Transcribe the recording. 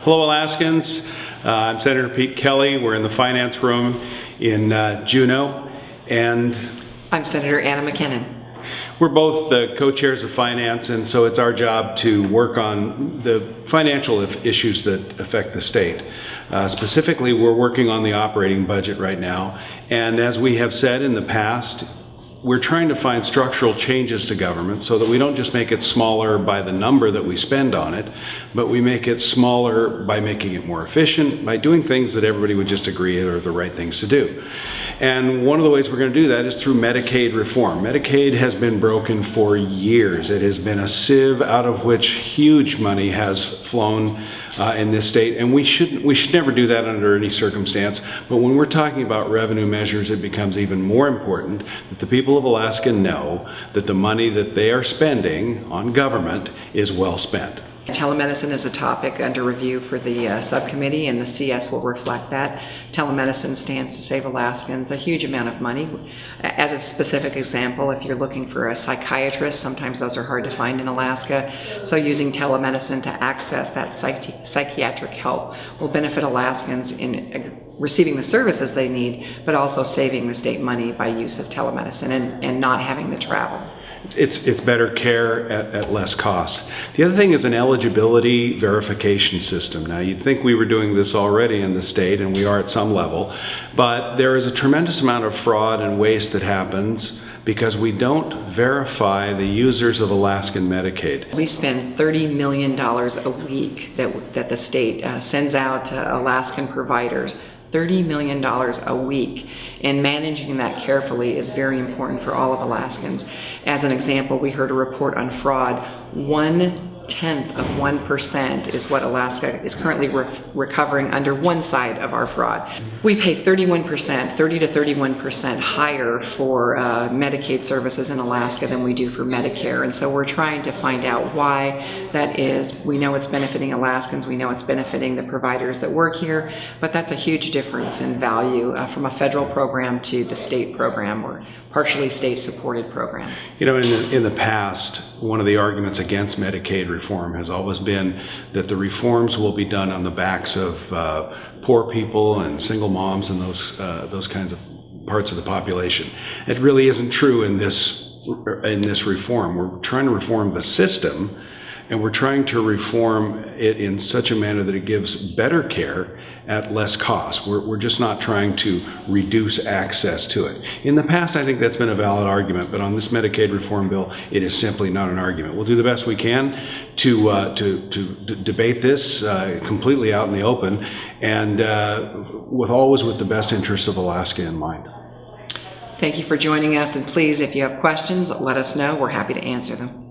Hello, Alaskans. I'm Senator Pete Kelly. We're in the finance room in Juneau, and I'm Senator Anna McKinnon. We're both the co-chairs of finance, and so it's our job to work on the financial issues that affect the state. Specifically, we're working on the operating budget right now, and as we have said in the past, we're trying to find structural changes to government so that we don't just make it smaller by the number that we spend on it, but we make it smaller by making it more efficient, by doing things that everybody would just agree are the right things to do. And one of the ways we're going to do that is through Medicaid reform. Medicaid has been broken for years. It has been a sieve out of which huge money has flown in this state, and we should never do that under any circumstance. But when we're talking about revenue measures, it becomes even more important that the people of Alaska know that the money that they are spending on government is well spent. Telemedicine is a topic under review for the subcommittee, and the CS will reflect that. Telemedicine stands to save Alaskans a huge amount of money. As a specific example, if you're looking for a psychiatrist, sometimes those are hard to find in Alaska, so using telemedicine to access that psychiatric help will benefit Alaskans in receiving the services they need, but also saving the state money by use of telemedicine and not having to travel. It's better care at less cost. The other thing is an eligibility verification system. Now, you'd think we were doing this already in the state, and we are at some level, but there is a tremendous amount of fraud and waste that happens because we don't verify the users of Alaskan Medicaid. We spend $30 million a week that the state sends out to Alaskan providers. $30 million a week, and managing that carefully is very important for all of Alaskans. As an example, we heard a report on fraud. 0.1% is what Alaska is currently recovering under one side of our fraud. We pay 30 to 31% higher for Medicaid services in Alaska than we do for Medicare, and so we're trying to find out why that is. We know it's benefiting Alaskans, we know it's benefiting the providers that work here, but that's a huge difference in value from a federal program to the state program, or partially state-supported program. You know, in the past, one of the arguments against Medicaid reform has always been that the reforms will be done on the backs of poor people and single moms and those kinds of parts of the population. It really isn't true in this reform. We're trying to reform the system, and we're trying to reform it in such a manner that it gives better care at less cost. We're just not trying to reduce access to it. In the past, I think that's been a valid argument, but on this Medicaid reform bill, it is simply not an argument. We'll do the best we can to debate this completely out in the open, and always with the best interests of Alaska in mind. Thank you for joining us, and please, if you have questions, let us know. We're happy to answer them.